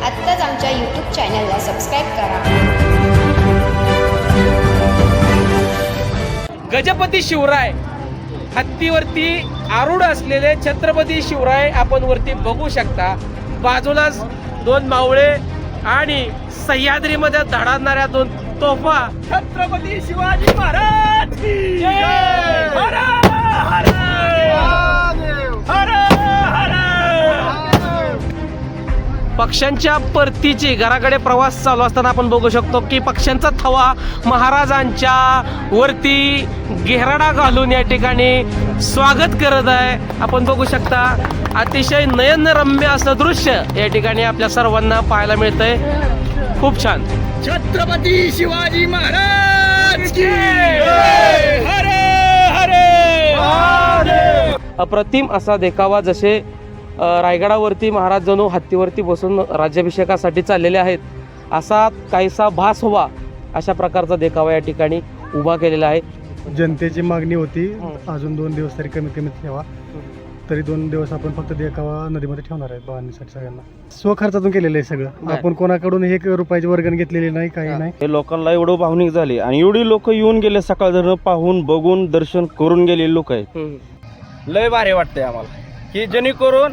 आत्ताच आमच्या यूट्यूब चॅनलला सबस्क्राईब करा. गजपती शिवराय हत्तीवरती आरूढ असलेले छत्रपती शिवराय आपण वरती बघू शकता. बाजूलाच दोन मावळे आणि सह्याद्रीमध्ये धडाडणाऱ्या दोन तोफा. छत्रपती शिवाजी महाराज की जय! हर हर हर हर. पक्ष्यांच्या परतीची घराकडे प्रवास चालू असताना आपण बघू शकतो की पक्ष्यांचा थवा महाराजांच्या वरती घेराडा घालून या ठिकाणी स्वागत करत आहे. आपण बघू शकता अतिशय नयनरम्य असं दृश्य या ठिकाणी आपल्या सर्वांना पाहायला मिळतंय. खूप छान. छत्रपती शिवाजी महाराज की जय! हर हर. अप्रतिम असा देखावा. जसे रायगडावरती महाराज जणू हत्तीवरती बसून राज्याभिषेकासाठी चाललेले आहेत असा काहीसा भास व्हावा अशा प्रकारचा देखावा या ठिकाणी उभा केलेला आहे. जनतेची मागणी होती अजून 2 दिवस तरी कमीत कमी ठेवा. तरी 2 दिवस आपण फक्त देखावा नदीमध्ये ठेवणार आहे बांधणीसाठी. सगळ्यांना स्वखर्चातून केलेलं आहे सगळं. आपण कोणाकडून 1 रुपयाची वर्गण घेतलेली नाही, काही नाही. हे लोकांना एवढं भावनिक झाले आणि एवढी लोक येऊन गेले, सकाळ धरण पाहून बघून दर्शन करून गेलेले लोक आहेत. लय भारी वाटतंय आम्हाला की जेणेकरून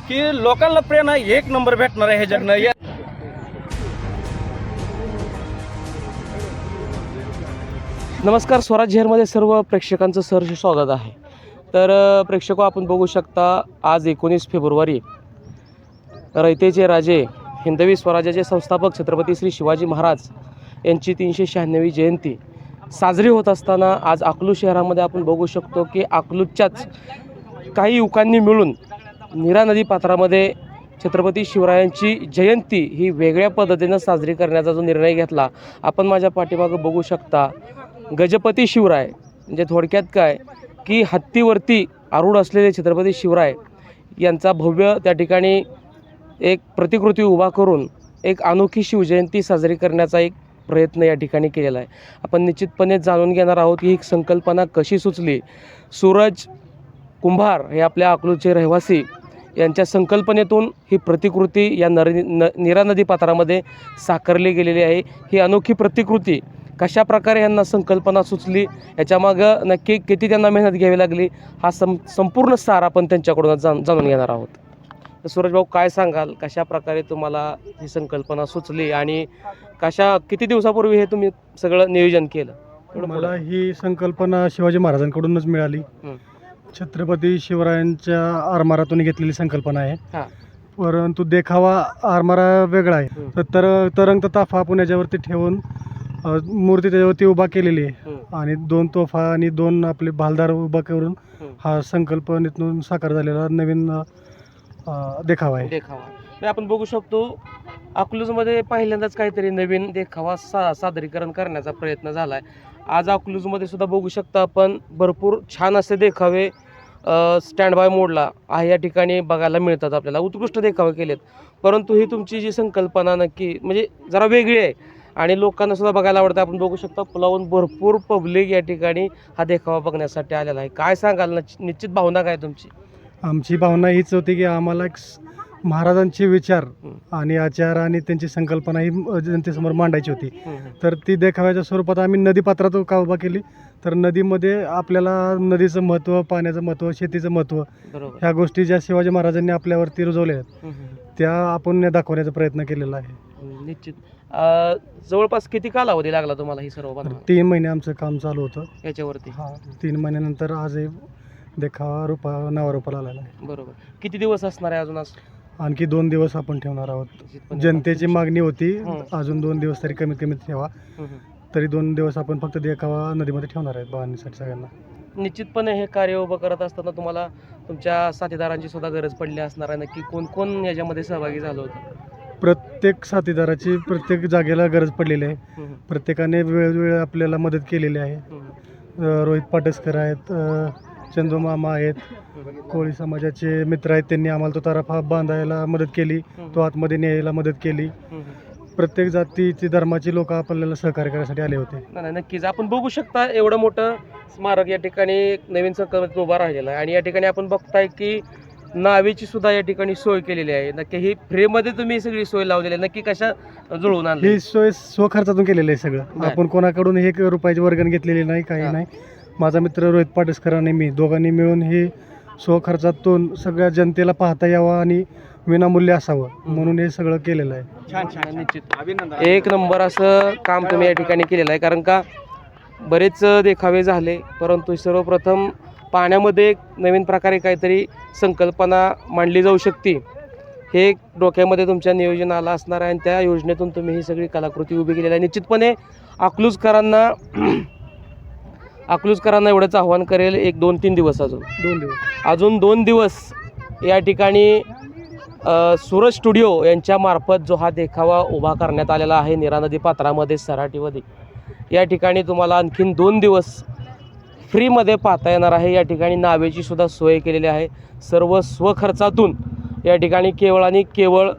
की लोकांना प्रेरणा 1 नंबर भेटणार आहे ह्याच्यातनं. नमस्कार. स्वराज शहरमध्ये सर्व प्रेक्षकांचं सहर्ष स्वागत आहे. तर प्रेक्षक आपण बघू शकता आज 19 फेब्रुवारी रयतेचे राजे हिंदवी स्वराज्याचे संस्थापक छत्रपती श्री शिवाजी महाराज यांची 396वी जयंती साजरी होत असताना आज अकलूज शहरामध्ये आपण बघू शकतो की अकलूजच्याच काही युवकांनी मिळून नीरा नदी पात्रामध्ये छत्रपती शिवरायांची जयंती ही वेगळ्या पद्धतीनं साजरी करण्याचा जो निर्णय घेतला. आपण माझ्या पाठीमागं बघू शकता गजपती शिवराय म्हणजे थोडक्यात काय की हत्तीवरती आरूढ असलेले छत्रपती शिवराय यांचा भव्य त्या ठिकाणी एक प्रतिकृती उभा करून एक अनोखी शिवजयंती साजरी करण्याचा एक प्रयत्न या ठिकाणी केलेला आहे. आपण निश्चितपणे जाणून घेणार आहोत की ही संकल्पना कशी सुचली. सूरज कुंभार हे आपल्या अकलूजचे रहिवासी यांच्या संकल्पनेतून ही प्रतिकृती या नीरा नदी पात्रामध्ये साकारली गेलेली आहे. ही अनोखी प्रतिकृती कशा प्रकारे यांना संकल्पना सुचली, याच्यामागं नक्की किती त्यांना मेहनत घ्यावी लागली, हा संपूर्ण सार आपण त्यांच्याकडून जाणून घेणार आहोत. तर सूरज भाऊ, काय सांगाल, कशा प्रकारे तुम्हाला ही संकल्पना सुचली आणि किती दिवसापूर्वी हे तुम्ही सगळं नियोजन केलं? मला ही संकल्पना शिवाजी महाराजांकडूनच मिळाली. छत्रपती शिवरायांच्या आरमारातून घेतलेली संकल्पना आहे. परंतु देखावा आरमारा वेगळा आहे. तर तरंग ताफा आपण याच्यावरती ठेवून मूर्ती त्याच्यावरती उभा केलेली आहे आणि 2 तोफा आणि 2 आपले भालदार उभा करून हा संकल्पनेतून साकार झालेला नवीन देखावा आहे. आपण बघू शकतो अकलूजमध्ये पहिल्यांदाच काहीतरी नवीन देखावा सादरीकरण करण्याचा प्रयत्न झाला आहे. आज अकलूजमध्ये सुद्धा बघू शकता आपण भरपूर छान असे देखावे स्टँड बाय मोडला आहे या ठिकाणी बघायला मिळतात. आपल्याला उत्कृष्ट देखावे केलेत. परंतु ही तुमची जी संकल्पना नक्की म्हणजे जरा वेगळी आहे आणि लोकांना सुद्धा बघायला आवडतं. आपण बघू शकता पुलावून भरपूर पब्लिक या ठिकाणी हा देखावा बघण्यासाठी आलेला आहे. काय सांगाल, निश्चित भावना काय तुमची? आमची भावना हीच होती की आम्हाला महाराजांचे विचार आणि आचार आणि त्यांची संकल्पना ही जनतेसमोर मांडायची होती. तर ती देखाव्याच्या स्वरूपात आम्ही नदीपात्रात का उभा केली. तर नदीमध्ये आपल्याला नदीचं महत्त्व, पाण्याचं महत्त्व, शेतीचं महत्त्व, ह्या गोष्टी ज्या शिवाजी महाराजांनी आपल्यावरती रुजवल्या आहेत त्या आपण दाखवण्याचा प्रयत्न केलेला आहे. निश्चित. जवळपास किती कालावधी लागला तुम्हाला ही सर्व? 3 महिने आमचं काम चालू होतं याच्यावरती. 3 महिन्यानंतर आज हे देखावा नावारूपाला आलेला आहे. बरोबर. किती दिवस असणार आहे अजून? आणखी 2 दिवस आपण ठेवणार आहोत. जनतेची मागणी होती अजून 2 दिवस तरी कमीत कमी ठेवा. तरी 2 दिवस आपण फक्त देखावा नदीमध्ये ठेवणार आहे बांधणीसाठी. सगळ्यांना निश्चितपणे हे कार्य उभं करत असताना तुम्हाला तुमच्या साथीदारांची सुद्धा गरज पडली असणार आहे. नक्की कोण कोण याच्यामध्ये सहभागी झालं होतं? प्रत्येक साथीदाराची प्रत्येक जागेला गरज पडलेली आहे. प्रत्येकाने वेळोवेळी आपल्याला मदत केलेली आहे. रोहित पाटसकर आहेत, चंदू मामा आहेत, कोळी समाजाचे मित्र आहेत. त्यांनी आम्हाला तो ताराफा बांधायला मदत केली, तो आतमध्ये न्यायला मदत केली. प्रत्येक जातीची धर्माची लोक आपल्याला सहकार्य करण्यासाठी आले होते. नाही, नक्कीच. आपण बघू शकता एवढं मोठं स्मारक या ठिकाणी नवीन संकल्पनेत उभा राहिलेला आहे आणि या ठिकाणी आपण बघताय की नावेची सुद्धा या ठिकाणी सोय केलेली आहे. नक्की ही फ्रीमध्ये तुम्ही सगळी सोय लावलेली आहे, नक्की कशा जुळवून आणली? ही सोय स्वखर्चातून केलेली आहे सगळं. बरं. आपण कोणाकडून 1 रुपयाची वर्गण घेतलेली नाही, काही हां. नाही. माझा मित्र रोहित पाटसकर आणि मी दोघांनी मिळून हे स्वखर्चातून सगळ्या जनतेला पाहता यावं आणि विनामूल्य असावं म्हणून हे सगळं केलेलं आहे. छान निश्चित अभिनंदन. एक नंबर असं काम तुम्ही या ठिकाणी केलेलं आहे. कारण का बरेच देखावे झाले, परंतु सर्वप्रथम पाण्यामध्ये एक नवीन प्रकारे काहीतरी संकल्पना मांडली जाऊ शकते, हे एक डोक्यामध्ये तुमच्या नियोजन आलं असणार आहे आणि त्या योजनेतून तुम्ही ही सगळी कलाकृती उभी केलेली आहे. निश्चितपणे अकलूजकरांना एवढंच आव्हान करेल, 1-2-3 दिवस अजून 2 दिवस या ठिकाणी सूरज स्टुडिओ यांच्यामार्फत जो हा देखावा उभा करण्यात आलेला आहे नीरा नदी पात्रामध्ये सराटीमध्ये, या ठिकाणी तुम्हाला आणखीन 2 दिवस फ्रीमध्ये पाहता येणार आहे. या ठिकाणी नावेची सुद्धा सोय केलेली आहे. सर्व स्वखर्चातून या ठिकाणी केवळ आणि केवळ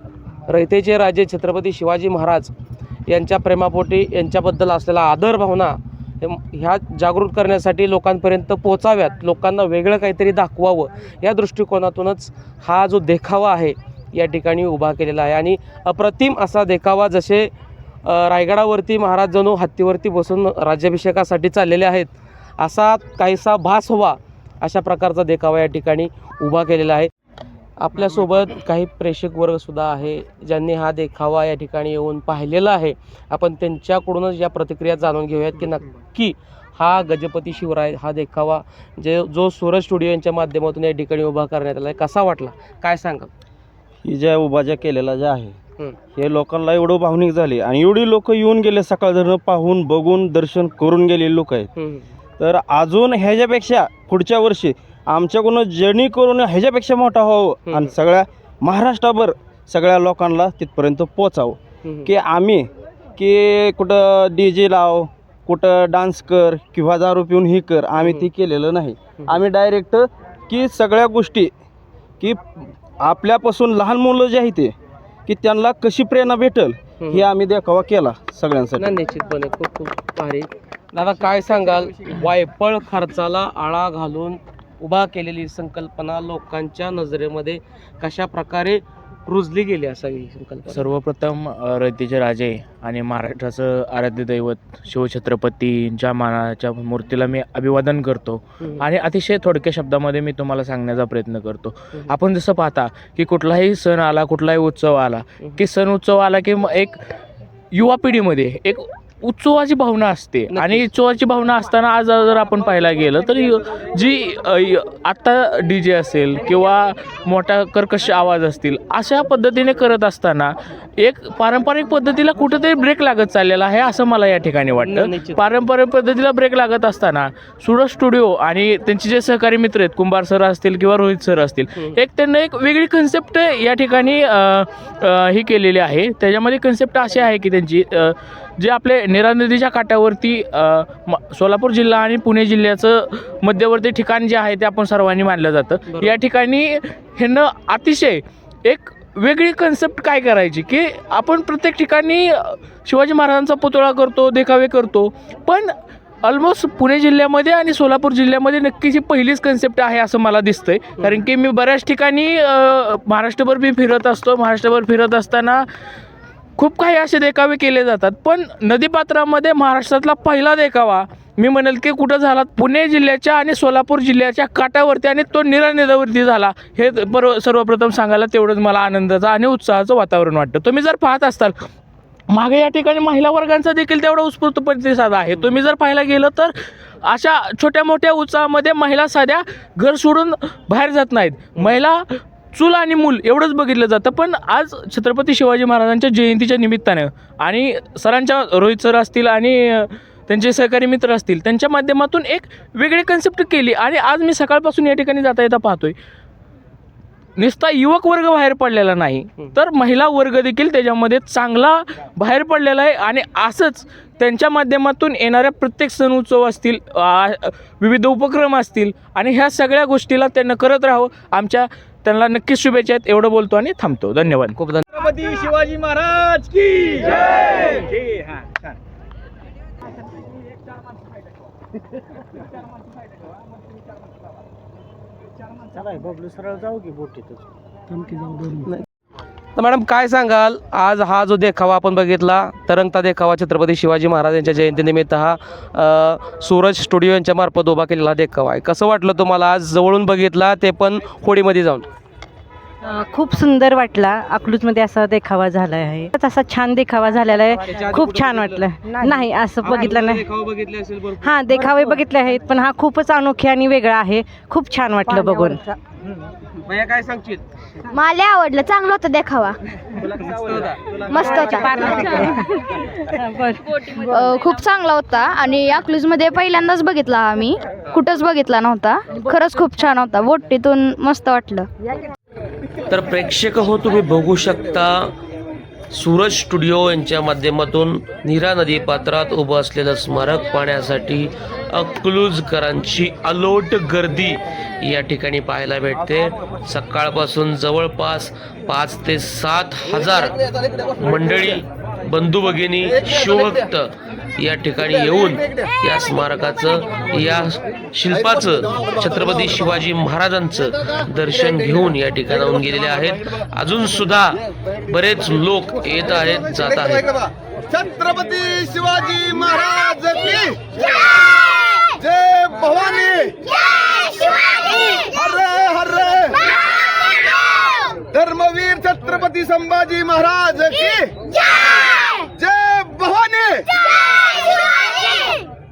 रयतेचे राजे छत्रपती शिवाजी महाराज यांच्या प्रेमापोटी यांच्याबद्दल असलेला आदर भावना ह्या जागृत करण्यासाठी लोकांपर्यंत पोचाव्यात, लोकांना वेगळं काहीतरी दाखवावं, या दृष्टिकोनातूनच हा जो देखावा आहे या ठिकाणी उभा केलेला आहे. आणि अप्रतिम असा देखावा, जसे रायगडावरती महाराज जणू हत्तीवरती बसून राज्याभिषेकासाठी चाललेले आहेत, असा काहीसा भास व्हावा अशा प्रकारचा देखावा या ठिकाणी उभा केलेला आहे. आपल्यासोबत काही प्रेक्षक वर्गसुद्धा आहे ज्यांनी हा देखावा या ठिकाणी येऊन पाहिलेला आहे. आपण त्यांच्याकडूनच या प्रतिक्रिया जाणून घेऊयात की नक्की हा गजपती शिवराय हा देखावा जो सूरज स्टुडिओ यांच्या माध्यमातून या ठिकाणी उभा करण्यात आला आहे, कसा वाटला, काय सांगा? ही ज्या उभाज्या केलेला ज्या आहे हे लोकांना एवढं भावनिक झाले आणि एवढी लोक येऊन गेले, सकाळ धरणं पाहून बघून दर्शन करून गेलेले लोक आहेत. तर अजून ह्याच्यापेक्षा पुढच्या वर्षी आमच्याकडून जर्नी करून ह्याच्यापेक्षा मोठा व्हावं आणि सगळ्या महाराष्ट्रभर सगळ्या लोकांना तिथपर्यंत पोचावं की आम्ही की कुठं DJ लाव, कुठं डान्स कर किंवा दारू पिऊन ही कर, आम्ही ती केलेलं नाही. आम्ही डायरेक्ट की सगळ्या गोष्टी की आपल्यापासून लहान मुलं जे आहे ते की त्यांना कशी प्रेरणा भेटल हे आम्ही देखावा केला सगळ्यांसाठी. निश्चितपणे खूप खूप भारी. दादा काय सांगाल, वायफळ खर्चाला आळा घालून उभा केलेली संकल्पना लोकांच्या नजरेमध्ये कशा प्रकारे रुजली गेली असावी संकल्पना? सर्वप्रथम रयतेचे राजे आणि महाराष्ट्राचं आराध्य दैवत शिवछत्रपतींच्या मानाच्या मूर्तीला मी अभिवादन करतो आणि अतिशय थोडक्या शब्दामध्ये मी तुम्हाला सांगण्याचा प्रयत्न करतो. आपण जसं पाहता की कुठलाही सण आला, कुठलाही उत्सव आला की उत्सव आला की एक युवा पिढीमध्ये एक उत्सवाची भावना असते आणि उत्सवाची भावना असताना आज जर आपण पाहायला गेलं तर जी आत्ता DJ असेल किंवा मोठा कर्कश आवाज असतील अशा पद्धतीने करत असताना एक पारंपरिक पद्धतीला कुठेतरी ब्रेक लागत चाललेला आहे असं मला या ठिकाणी वाटतं. पारंपरिक पद्धतीला ब्रेक लागत असताना सूरज स्टुडिओ आणि त्यांचे जे सहकारी मित्र आहेत, कुंभार सर असतील किंवा रोहित सर असतील, एक त्यांना एक वेगळी कन्सेप्ट या ठिकाणी ही केलेली आहे. त्याच्यामध्ये कन्सेप्ट अशी आहे की त्यांची जे आपले नीरा नदीच्या काठावरती सोलापूर जिल्हा आणि पुणे जिल्ह्याचं मध्यवर्ती ठिकाण जे आहे ते आपण सर्वांनी मानलं जातं. या ठिकाणी ह्यांना अतिशय एक वेगळी कन्सेप्ट काय करायची की आपण प्रत्येक ठिकाणी शिवाजी महाराजांचा पुतळा करतो, देखावे करतो, पण ऑलमोस्ट पुणे जिल्ह्यामध्ये आणि सोलापूर जिल्ह्यामध्ये नक्कीच ही पहिलीच कन्सेप्ट आहे असं मला दिसतंय. कारण की मी बऱ्याच ठिकाणी महाराष्ट्रभर मी फिरत असतो. महाराष्ट्रभर फिरत असताना खूप काही असे देखावे केले जातात, पण नदीपात्रामध्ये महाराष्ट्रातला पहिला देखावा मी म्हणेल की कुठं झाला, पुणे जिल्ह्याच्या आणि सोलापूर जिल्ह्याच्या काठावरती आणि तो नीरा नदीवरती झाला. हे सर्वप्रथम सांगायला तेवढंच मला आनंदाचं आणि उत्साहाचं वातावरण वाटतं. तुम्ही जर पाहत असाल मागे या ठिकाणी महिला वर्गांचा देखील तेवढा उत्स्फूर्त प्रतिसाद आहे. तुम्ही जर पाहायला गेलं तर अशा छोट्या मोठ्या उत्सवामध्ये महिला साध्या घर सोडून बाहेर जात नाहीत. महिला चूल आणि मूल एवढंच बघितलं जातं. पण आज छत्रपती शिवाजी महाराजांच्या जयंतीच्या निमित्तानं आणि सरांच्या रोहित सर असतील आणि त्यांचे सहकारी मित्र असतील त्यांच्या माध्यमातून एक वेगळी कन्सेप्ट केली आणि आज मी सकाळपासून या ठिकाणी जाता येता पाहतोय नुसता युवक वर्ग बाहेर पडलेला नाही तर महिला वर्ग देखील त्याच्यामध्ये चांगला बाहेर पडलेला आहे. आणि असंच त्यांच्या माध्यमातून येणाऱ्या प्रत्येक सण उत्सव असतील, विविध उपक्रम असतील आणि ह्या सगळ्या गोष्टीला त्यांना करत राहावं. आमच्या त्यांना नक्कीच शुभेच्छा आहेत. एवढं बोलतो आणि थांबतो. धन्यवाद. खूप धन्यवाद. छत्रपती शिवाजी महाराज की जय. तर मॅडम काय सांगाल, आज हा जो देखावा आपण बघितला, तरंगता देखावा छत्रपती शिवाजी महाराज यांच्या जयंतीनिमित्त हा सूरज स्टुडिओ यांच्या मार्फत उभा केलेला देखावा आहे, कसं वाटलं तुम्हाला आज जवळून बघितला ते पण होडीमध्ये जाऊन? खूप सुंदर वाटला. अकलूजमध्ये असा देखावा झाला आहे, असा छान देखावा झालेला आहे. खूप छान वाटलं. नाही असं बघितलं नाही. हां देखावे बघितले आहेत, पण हा खूपच अनोखी आणि वेगळा आहे. खूप छान वाटलं बघून. भैया काय सांगशील? मला आवडलं, चांगलं होतं देखावा, मस्त होता. खूप चांगला होता आणि अकलूजमध्ये पहिल्यांदाच बघितला आम्ही, कुठंच बघितला नव्हता. खरंच खूप छान होता, बोटीतून मस्त वाटलं. तर प्रेक्षक हो, तुम्ही बघू शकता सूरज स्टुडिओ यांच्या माध्यमातून नीरा नदी पात्रात उभं असलेलं स्मारक पाहण्यासाठी अकलूजकरांची अलोट गर्दी या ठिकाणी पाहायला भेटते. सकाळपासून जवळपास 5 ते 7 हजार मंडळी, बंधू भगिनी, शिवभक्त या ठिकाणी येऊन या स्मारकाचं, या शिल्पाचं, छत्रपती शिवाजी महाराजांचं दर्शन घेऊन या ठिकाणाहून गेलेले आहेत. अजून सुद्धा बरेच लोक येत आहेत, जात आहेत. छत्रपती शिवाजी महाराज की जय भवानी, हरे हरे, धर्मवीर छत्रपती संभाजी महाराज की जय भवानी.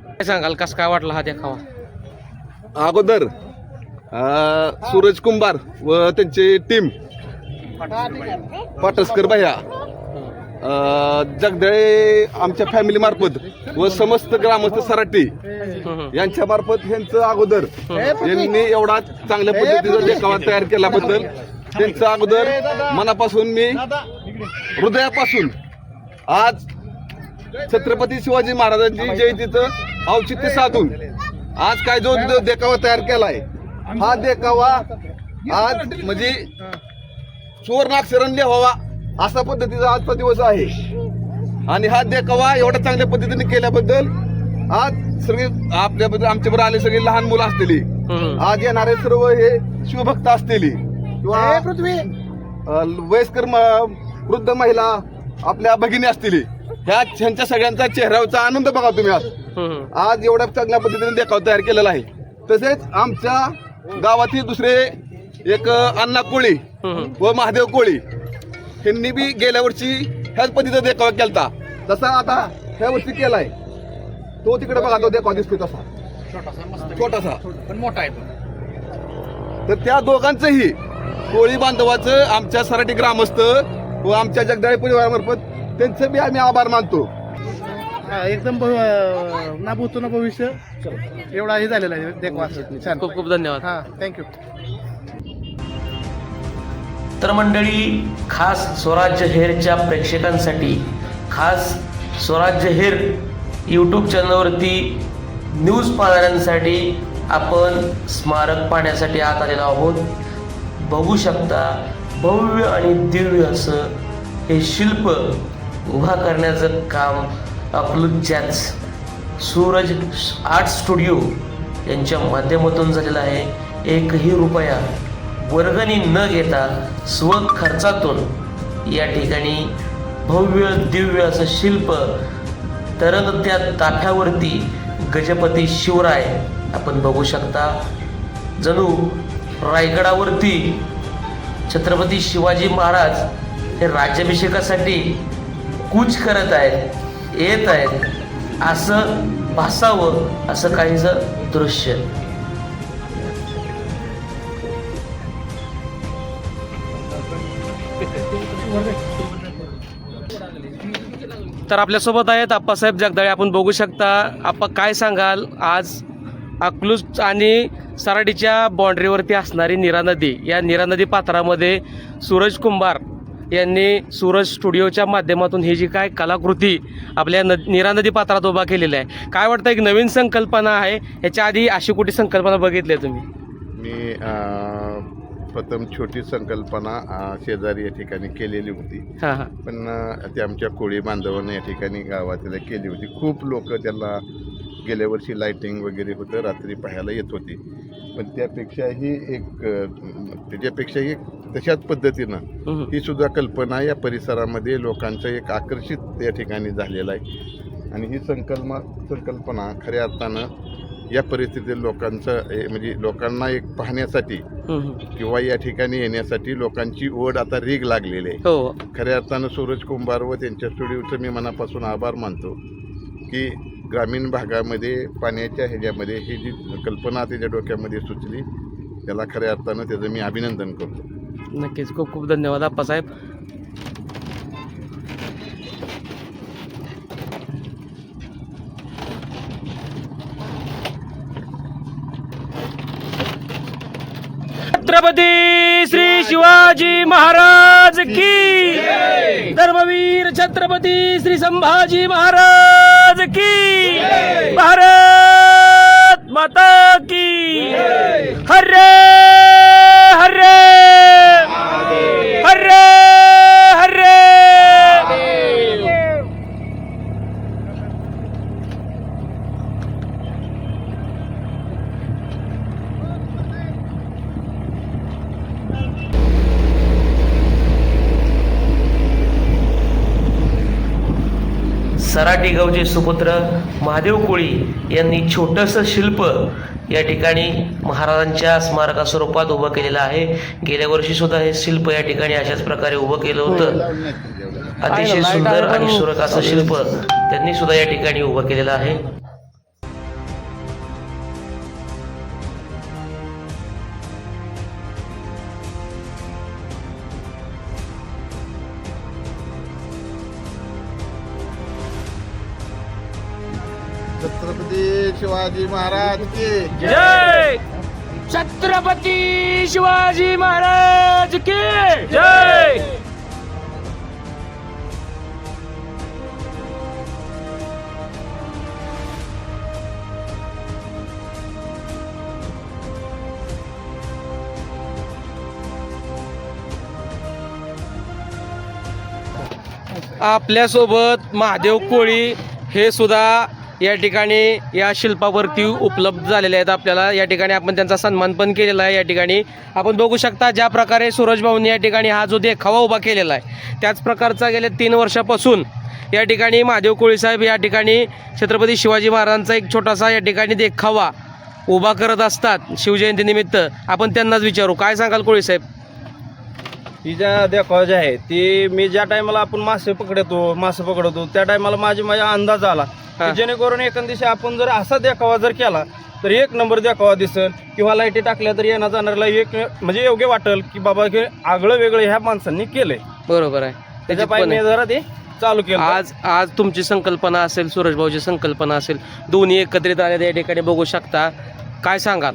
काय सांगाल, कसं काय वाटला हा देखावा? अगोदर सूरज कुंभार व त्यांची टीम, पाटसकर भैया, जगदळे आमच्या फॅमिली मार्फत व समस्त ग्रामस्थ सराटी यांच्या मार्फत यांचं अगोदर यांनी एवढा चांगल्या पद्धतीचा देखावा तयार केल्याबद्दल त्यांचं अगोदर मनापासून, मी हृदयापासून आज छत्रपती शिवाजी महाराजांची जयंतीचं औचित्य साधून आज काय जो देखावा तयार केलाय, हा देखावा आज म्हणजे सुवर्णाक्षराने लिहावा असा पद्धतीचा आजचा दिवस आहे. आणि हा देखावा एवढ्या चांगल्या पद्धतीने केल्याबद्दल आज सगळे आपल्याबद्दल आमच्याबरोबर आले सगळे लहान मुलं असलेली, आज येणारे सर्व हे शिवभक्त असलेली किंवा वयस्कर वृद्ध महिला आपल्या भगिनी असलेली, ह्यांच्या सगळ्यांचा चेहऱ्यावरचा आनंद बघा तुम्ही. आज एवढ्या चांगल्या पद्धतीने देखावा तयार केलेला आहे. तसेच आमच्या गावातील दुसरे एक अण्णा कोळी व महादेव कोळी यांनी बी गेल्या वर्षी ह्याच पद्धतीचा देखावा केलता, तसा आता ह्या वर्षी केलाय. तो तिकडे बघा, तो देखावा दिसतोय तसा छोटासा पण मोठा आहे. तर त्या दोघांचंही कोळी बांधवाचं, आमच्या सराटी ग्रामस्थ व आमच्या जगदाळे परिवारामार्फत त्यांचं बी आम्ही आभार मानतो. एकदम ना भूतो ना भविष्य एवढा हे झालेला आहे देखावा. छान, खूप खूप धन्यवाद. हां थँक्यू. तर मंडळी, खास स्वराज्य हेरच्या प्रेक्षकांसाठी, खास स्वराज्य हेर यूट्यूब चॅनलवरती न्यूज पाहणाऱ्यांसाठी आपण स्मारक पाहण्यासाठी आत आलेलो आहोत. बघू शकता भव्य आणि दिव्य असं हे शिल्प उभा करण्याचं काम अकलूजच्याच सूरज आर्ट स्टुडिओ यांच्या माध्यमातून झालेलं आहे. एकही रुपया वर्गणी न घेता स्वखर्चातून या ठिकाणी भव्य दिव्य असं शिल्प, तरंगत्या ताफ्यावरती गजपती शिवराय आपण बघू शकता. जणू रायगडावरती छत्रपती शिवाजी महाराज हे राज्याभिषेकासाठी कूच करत आहेत, येत आहेत असं भासावं, असं काहीसं दृश्य. तर आपल्यासोबत आहेत आप्पासाहेब जगदाळे, आपण बघू शकता. आप्पा काय सांगाल, आज अकलूज आणि सराटीच्या बाँड्रीवरती असणारी नीरा नदी, या नीरा नदी पात्रामध्ये सूरज कुंभार यांनी सूरज स्टुडिओच्या माध्यमातून ही जी काय कलाकृती आपल्या नीरा नदी पात्रात उभा केलेली आहे, काय वाटतं, एक नवीन संकल्पना आहे? ह्याच्या आधी अशी कुठे संकल्पना बघितली आहे तुम्ही? मी प्रथम छोटी संकल्पना शेजारी या ठिकाणी केलेली होती, पण ती आमच्या कोळी बांधवांनी या ठिकाणी गावातील केली होती. खूप लोक त्याला गेल्या वर्षी लाईटिंग वगैरे होतं, रात्री पाहायला येत होती, पण त्यापेक्षाही त्याच्यापेक्षाही तशाच पद्धतीनं ही सुद्धा कल्पना या परिसरामध्ये लोकांचं एक आकर्षित या ठिकाणी झालेलं आहे आणि ही संकल्पना खऱ्या अर्थानं या परिस्थितीत म्हणजे लोकांना एक पाहण्यासाठी किंवा या ठिकाणी येण्यासाठी लोकांची ओढ आता रीग लागलेली आहे. हो, खऱ्या अर्थानं सूरज कुंभार व त्यांच्या स्टुडिओचं मी मनापासून आभार मानतो की ग्रामीण भागामध्ये पाण्याच्या ह्याच्यामध्ये ही जी कल्पना त्याच्या डोक्यामध्ये सुचली त्याला खऱ्या अर्थानं त्याचं मी अभिनंदन करतो. नक्कीच. खूप खूप धन्यवाद आप्पासाहेब. छत्रपती श्री शिवाजी महाराज की, धर्मवीर छत्रपती श्री संभाजी महाराज की, भारत माता की. हरे हरे हरे हरे. सराटी गावचे सुपुत्र महादेव कोळी यांनी छोटंसं शिल्प या ठिकाणी महाराजांच्या स्मारका स्वरूपात उभं केलेलं आहे. गेल्या वर्षी सुद्धा हे शिल्प या ठिकाणी अशाच प्रकारे उभं केलं होतं. अतिशय सुंदर आणि सुरेख असं शिल्प त्यांनी सुद्धा या ठिकाणी उभं केलेलं आहे. छत्रपती शिवाजी महाराज की जय. छत्रपती शिवाजी महाराज की जय. आपल्यासोबत महादेव कोळी हे सुद्धा या ठिकाणी या शिल्पावरती उपलब्ध झालेले आहेत. आपल्याला या ठिकाणी आपण त्यांचा सन्मान पण केलेला आहे. या ठिकाणी आपण बघू शकता ज्या प्रकारे सूरज भाऊंनी या ठिकाणी हा जो देखावा उभा केलेला आहे त्याच प्रकारचा गेल्या 3 वर्षापासून या ठिकाणी महादेव कोळी साहेब या ठिकाणी छत्रपती शिवाजी महाराजांचा एक छोटासा या ठिकाणी देखावा उभा करत असतात शिवजयंतीनिमित्त. आपण त्यांनाच विचारू, काय सांगाल कोळी साहेब? ही ज्या देखावा जे आहे ती मी ज्या टायमाला आपण मासे पकडतो त्या टायमाला माझा अंदाज आला की जेणेकरून एखाद दिवशी आपण जर असा देखावा जर केला तर 1 नंबर देखावा दिसेल किंवा लाईटी टाकल्या तर येणार जाणाऱ्याला एक म्हणजे योग्य वाटेल की बाबा की आगळं वेगळं ह्या माणसांनी केलंय. बरोबर आहे. त्याच्या पाहिजे जरा ते चालू केलं. आज तुमची संकल्पना असेल, सूरजभाऊची संकल्पना असेल, दोन्ही एकत्रित आले या ठिकाणी बघू शकता. काय सांगाल?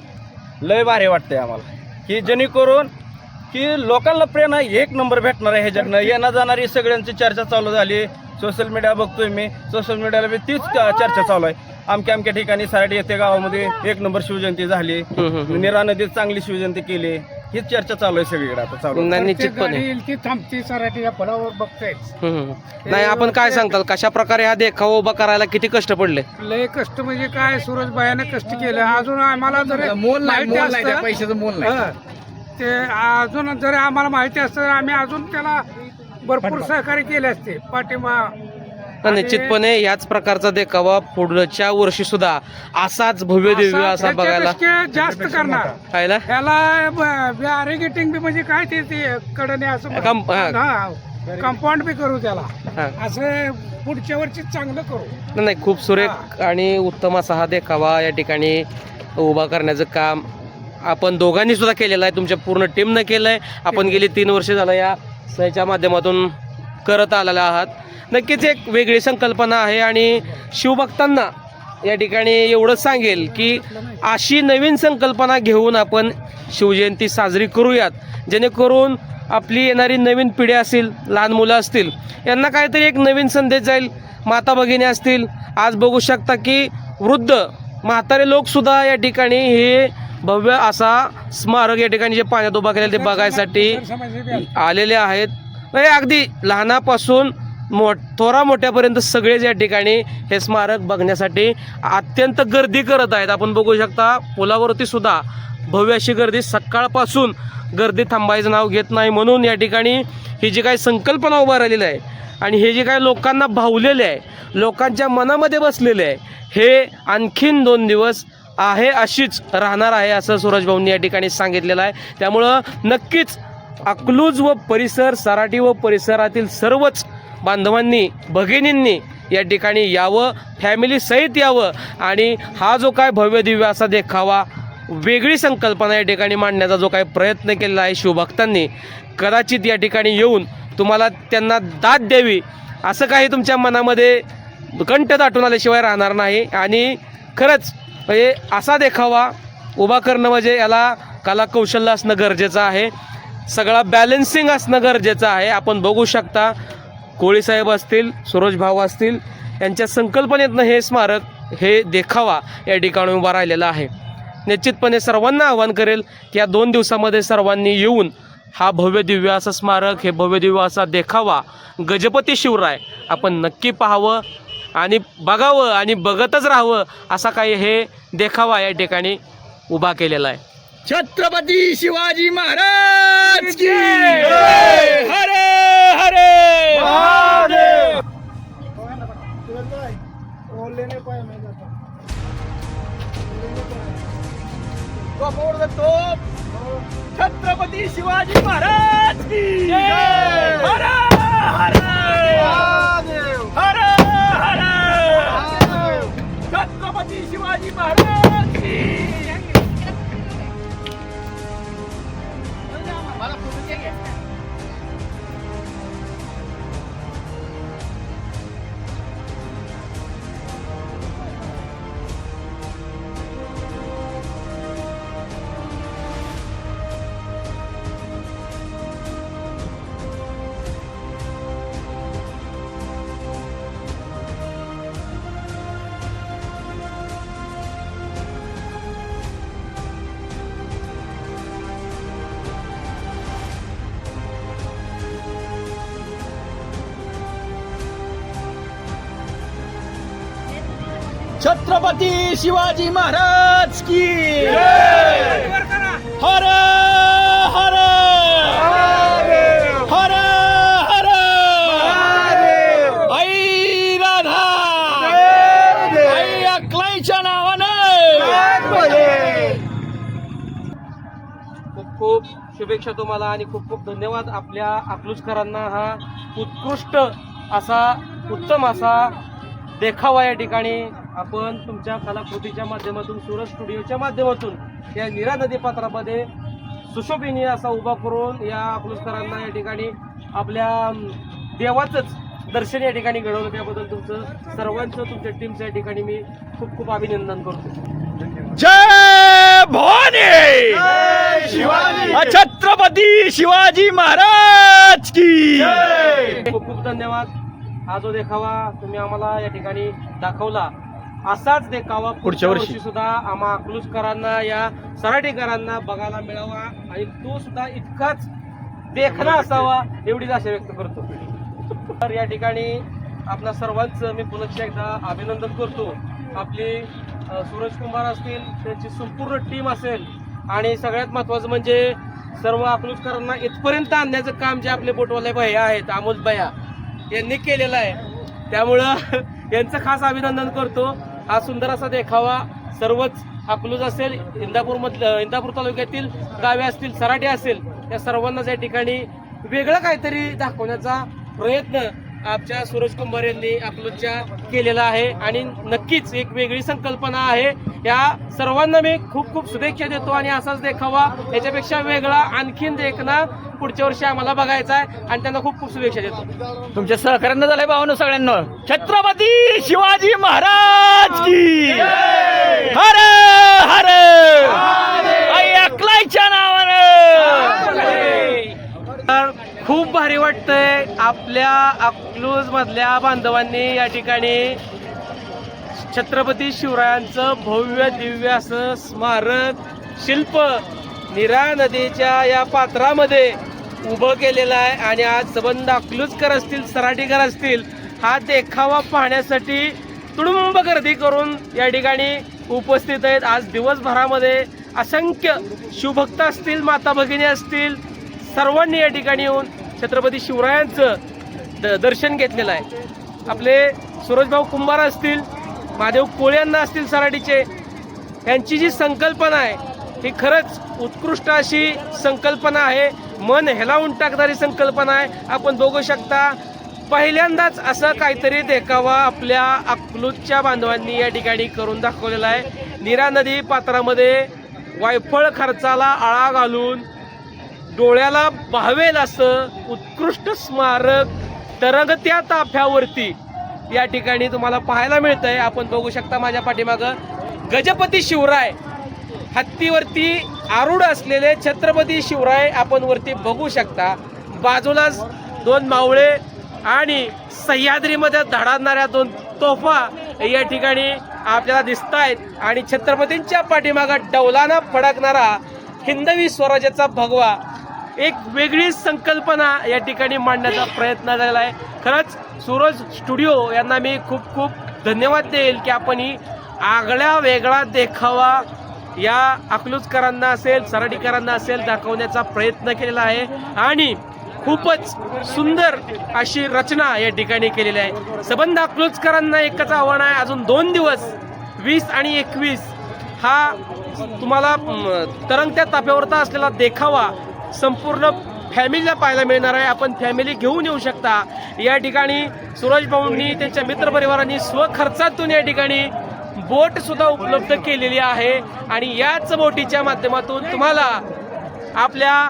लय भारी वाटतंय आम्हाला की जेणेकरून की लोकांना प्रेरणा 1 नंबर भेटणार आहे. ह्याच्यातनं येणार जाणारी सगळ्यांची चर्चा चालू झाली. सोशल मीडिया बघतोय मी, सोशल मीडियाला बी तीच चर्चा चालू आहे. अमक्या ठिकाणी सराटी येथे गावामध्ये 1 नंबर शिवजयंती झाली, निरा नदीत चांगली शिवजयंती केली, हीच चर्चा चालू आहे सगळीकडे आता चालू. निश्चितपणे थांबती सराठी या फळावर बघताय. नाही, आपण काय सांगताल कशा प्रकारे हा देखावा उभा करायला किती कष्ट पडले? लय कष्ट म्हणजे काय, सूरज बायाने कष्ट केलं. अजून आम्हाला जर पैशाचं मोल नाही ते अजून जर आम्हाला माहिती असतं तर आम्ही अजून त्याला भरपूर सहकार्य केले असते पाठिंबा. निश्चितपणे याच प्रकारचा देखावा पुढच्या वर्षी सुद्धा असाच भव्य दिव्य असा बघायला जास्त करणार. खायला ह्याला बॅरिगेटिंग बी म्हणजे काय ते कडने असं कंपाऊंड बी करू त्याला, असं पुढच्या वर्षी चांगलं करू. नाही, खूप सुरेख आणि उत्तम असा हा देखावा या ठिकाणी उभा करण्याचं काम आपण दोघांनी सुद्धा केलेलं आहे. तुमच्या पूर्ण टीमनं केलं आहे. आपण गेली 3 वर्ष झालं या सहच्या माध्यमातून करत आलेला आहात. नक्कीच एक वेगळी संकल्पना आहे आणि शिवभक्तांना या ठिकाणी एवढंच सांगेल की अशी नवीन संकल्पना घेऊन आपण शिवजयंती साजरी करूयात, जेणेकरून आपली येणारी नवीन पिढी असतील, लहान मुलं असतील, यांना काहीतरी एक नवीन संदेश जाईल. माता भगिनी असतील, आज बघू शकता की वृद्ध म्हातारे लोकसुद्धा या ठिकाणी हे भव्य असा स्मारक या ठिकाणी जे पाण्यात उभा केलेलं ते बघायसाठी आलेले आहेत. अगदी लहानापासून थोरा मोठ्यापर्यंत सगळेच या ठिकाणी हे स्मारक बघण्यासाठी अत्यंत गर्दी करत आहेत. आपण बघू शकता पुलावरती सुद्धा भव्य अशी गर्दी, सकाळपासून गर्दी थांबायचं नाव घेत नाही. म्हणून या ठिकाणी ही जी काही संकल्पना उभा राहिलेली आहे आणि हे जे काही लोकांना भावलेले आहे, लोकांच्या मनामध्ये बसलेले आहे, हे आणखीन 2 दिवस आहे अशीच राहणार आहे असं सूरज भाऊंनी या ठिकाणी सांगितलेलं आहे. त्यामुळं नक्कीच अकलूज व परिसर, सराटी व परिसरातील सर्वच बांधवांनी, भगिनींनी या ठिकाणी यावं, फॅमिली सहित यावं आणि हा जो काय भव्य दिव्य असा देखावा, वेगळी संकल्पना या ठिकाणी मांडण्याचा जो काही प्रयत्न केलेला आहे शिवभक्तांनी, कदाचित या ठिकाणी येऊन तुम्हाला त्यांना दाद द्यावी असं काही तुमच्या मनामध्ये कंठ दाटून आल्याशिवाय राहणार नाही. आणि खरंच म्हणजे असा देखावा उभा करणं म्हणजे याला कला कौशल्य असणं गरजेचं आहे, सगळा बॅलन्सिंग असणं गरजेचं आहे. आपण बघू शकता कोळीसाहेब असतील, सूरज भाऊ असतील, यांच्या संकल्पनेतनं हे स्मारक, हे देखावा या ठिकाणी उभा राहिलेला आहे. निश्चितपणे सर्वांना आवाहन करेल की या 2 दिवसामध्ये सर्वांनी येऊन हा भव्य दिव्य असं स्मारक, हे भव्य दिव्य असा देखावा गजपती शिवराय आपण नक्की पाहावं आणि बघावं आणि बघतच राहावं असा काही हे देखावा या ठिकाणी उभा केलेला आहे. छत्रपती शिवाजी महाराज की हरे हरे महादेव. छत्रपती शिवाजी महाराज की हरे हरे हरे हरे. छत्रपती शिवाजी महाराज की. छत्रपती शिवाजी महाराज की हर हर हर हर. आई राधा, आई अक्लाईच्या नावानं. खूप खूप शुभेच्छा तुम्हाला आणि खूप खूप धन्यवाद आपल्या अकलूजकरांना. हा उत्कृष्ट असा, उत्तम असा देखावा या ठिकाणी आपण तुमच्या कलाकृतीच्या माध्यमातून, सूरज स्टुडिओच्या माध्यमातून या नीरा नदी पात्रामध्ये सुशोभिनी असा उभा करून या अकलूजकरांना या ठिकाणी आपल्या देवाचंच दर्शन या ठिकाणी घडवलं. त्याबद्दल तुमचं सर्वांचं, तुमच्या टीमचं या ठिकाणी मी खूप खूप अभिनंदन करतो. जय भवानी. छत्रपती शिवाजी महाराज की. खूप खूप धन्यवाद. हा जो देखावा तुम्ही आम्हाला या ठिकाणी दाखवला, असाच देखावा पुढच्या वर्षी सुद्धा आम्हा अकलूजकरांना, या सराटीकरांना बघायला मिळावा आणि तो सुद्धा इतकाच देखणा असावा एवढीच आशा व्यक्त करतो. तर या ठिकाणी आपल्या सर्वांचं मी पुन्हा एकदा अभिनंदन करतो. आपली सूरज कुमार असतील, त्यांची संपूर्ण टीम असेल आणि सगळ्यात महत्त्वाचं म्हणजे सर्व अकलूजकरांना इथपर्यंत आणण्याचं काम जे आपले बोटवाले भैया आहेत, अमोल भैया यांनी केलेलं आहे. त्यामुळं यांचं खास अभिनंदन करतो. हा सुंदर असा देखावा सर्वच अकलूज असेल, इंदापूर तालुक्यातील गावे असतील, सराटी असेल, या सर्वांनाच या ठिकाणी वेगळं काहीतरी दाखवण्याचा प्रयत्न आमच्या सूरज कुंभार यांनी अकलूजच्या केलेला आहे आणि नक्कीच एक वेगळी संकल्पना आहे. या सर्वांना मी खूप खूप शुभेच्छा देतो आणि असाच देखावा, याच्यापेक्षा वेगळा आणखीन देखना पुढच्या वर्षी आम्हाला बघायचा आहे आणि त्यांना खूप खूप शुभेच्छा देतो. तुमच्या सहकार्यानं झालंय भावानं सगळ्यांना. छत्रपती शिवाजी महाराज की हर हर. आई अक्लाईच्या नावानं. खूप भारी वाटतंय आपल्या अकलूज मधल्या बांधवांनी या ठिकाणी छत्रपती शिवरायांचं भव्य दिव्य असं स्मारक शिल्प नीरा नदीच्या या पात्रामध्ये उभं केलेलं आहे आणि आज संबंध अकलूजकर असतील, सराटीकर असतील, हा देखावा पाहण्यासाठी तुडुंब गर्दी करून या ठिकाणी उपस्थित आहेत. आज दिवसभरामध्ये असंख्य शिवभक्त असतील, माता भगिनी असतील, सर्वांनी या ठिकाणी येऊन छत्रपती शिवरायांचं दर्शन घेतलेलं आहे. आपले सूरजभाऊ कुंभार असतील, महादेव कोळ्यांना असतील सराटीचे, यांची जी संकल्पना आहे ही खरंच उत्कृष्ट अशी संकल्पना आहे. मन हेलावून टाकणारी संकल्पना आहे. आपण बघू शकता पहिल्यांदाच असं काहीतरी देखावा आपल्या अकलूजच्या बांधवांनी या ठिकाणी करून दाखवलेला आहे. नीरा नदी पात्रामध्ये वायफळ खर्चाला आळा घालून डोळ्याला भावेल असं उत्कृष्ट स्मारक तरंगत्या ताफ्यावरती या ठिकाणी तुम्हाला पाहायला मिळतंय. आपण बघू शकता माझ्या पाठीमागं गजपती शिवराय, हत्तीवरती आरूढ असलेले छत्रपती शिवराय आपण वरती बघू शकता. बाजूलाच 2 मावळे आणि सह्याद्रीमध्ये धडाडणाऱ्या 2 तोफा या ठिकाणी आपल्याला दिसत आहेत. आणि छत्रपतींच्या पाठीमागं डौलानं फडकणारा हिंदवी स्वराज्याचा भगवा, एक वेगळी संकल्पना या ठिकाणी मांडण्याचा प्रयत्न झालेला आहे. खरंच सूरज स्टुडिओ यांना मी खूप खूप धन्यवाद देईल की आपण ही आगळा वेगळा देखावा या अकलूजकरांना असेल, सराटीकरांना असेल दाखवण्याचा प्रयत्न केलेला आहे. आणि खूपच सुंदर अशी रचना या ठिकाणी केलेली आहे. सबंध अकलूजकरांना एकच आव्हान आहे, अजून 2 दिवस 20 आणि 21 हा तुम्हाला तरंगत्या ताफ्यावरचा असलेला देखावा संपूर्ण फॅमिलीला पाहायला मिळणार आहे. आपण फॅमिली घेऊन येऊ शकता. या ठिकाणी सूरज भाऊंनी त्यांच्या मित्रपरिवारांनी स्वखर्चातून या ठिकाणी बोट सुद्धा उपलब्ध केलेली आहे. आणि याच बोटीच्या माध्यमातून तुम्हाला आपल्या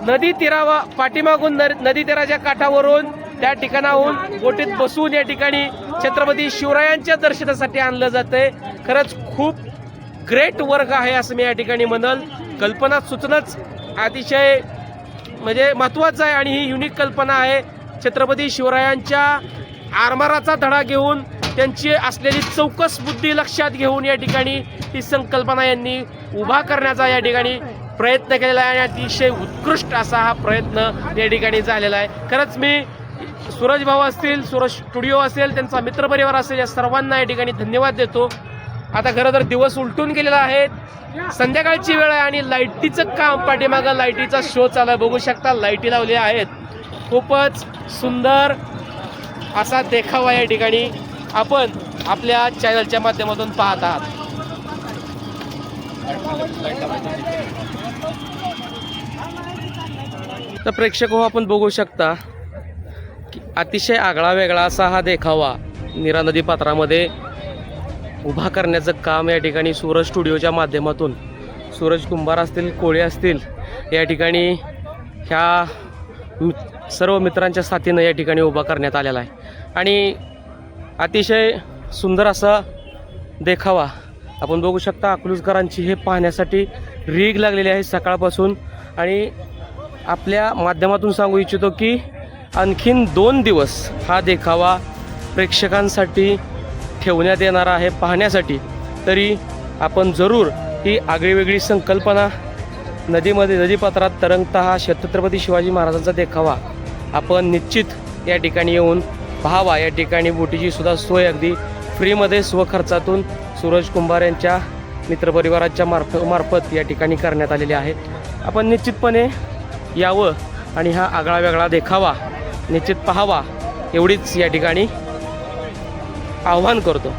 नदी तीरावा पाठीमागून नदी तीराच्या काठावरून त्या ठिकाणाहून बोटीत बसून या ठिकाणी छत्रपती शिवरायांच्या दर्शनासाठी आणलं जातंय. खरंच खूप ग्रेट वर्क आहे असं मी या ठिकाणी म्हणल. कल्पना सुचणंच अतिशय म्हणजे महत्त्वाचं आहे आणि ही युनिक कल्पना आहे. छत्रपती शिवरायांच्या आरमाराचा धडा घेऊन त्यांची असलेली चौकस बुद्धी लक्षात घेऊन या ठिकाणी ही संकल्पना यांनी उभा करण्याचा या ठिकाणी प्रयत्न केलेला आहे. आणि अतिशय उत्कृष्ट असा हा प्रयत्न या ठिकाणी झालेला आहे. खरंच मी सूरज भाऊ असतील, सूरज स्टुडिओ असेल, त्यांचा मित्रपरिवार असेल, या सर्वांना या ठिकाणी धन्यवाद देतो. आता खरं तर दिवस उलटून गेलेला आहे, संध्याकाळची वेळ आहे आणि लाईटीचं काम पाठीमागं लाईटीचा शो चालू आहे. बघू शकता लाईटी लावल्या आहेत. खूपच सुंदर असा देखावा या ठिकाणी आपण आपल्या चॅनलच्या माध्यमातून पाहत आहात. तर प्रेक्षक हो, आपण बघू शकता की अतिशय आगळा वेगळा असा हा देखावा नीरा नदी पात्रामध्ये उभा करण्याचं काम या ठिकाणी सूरज स्टुडिओच्या माध्यमातून सूरज कुंभार असतील, कोळे असतील, या ठिकाणी ह्या सर्व मित्रांच्या साथीनं या ठिकाणी उभा करण्यात आलेला आहे. आणि अतिशय सुंदर असा देखावा आपण बघू शकता. अकलूजकरांची हे पाहण्यासाठी रीग लागलेली आहे सकाळपासून. आणि आपल्या माध्यमातून सांगू इच्छितो की आणखीन 2 दिवस हा देखावा प्रेक्षकांसाठी ठेवण्यात येणार आहे पाहण्यासाठी. तरी आपण जरूर ही आगळीवेगळी संकल्पना नदीपात्रात तरंगता हा छत्रपती शिवाजी महाराजांचा देखावा आपण निश्चित या ठिकाणी येऊन पाहावा. या ठिकाणी बोटीची सुद्धा सोय अगदी फ्रीमध्ये स्वखर्चातून सूरज कुंभार यांच्या मित्रपरिवाराच्या मार्फत या ठिकाणी करण्यात आलेली आहे. आपण निश्चितपणे यावं आणि हा आगळा वेगळा देखावा निश्चित पाहावा एवढीच या ठिकाणी आव्हान करतो.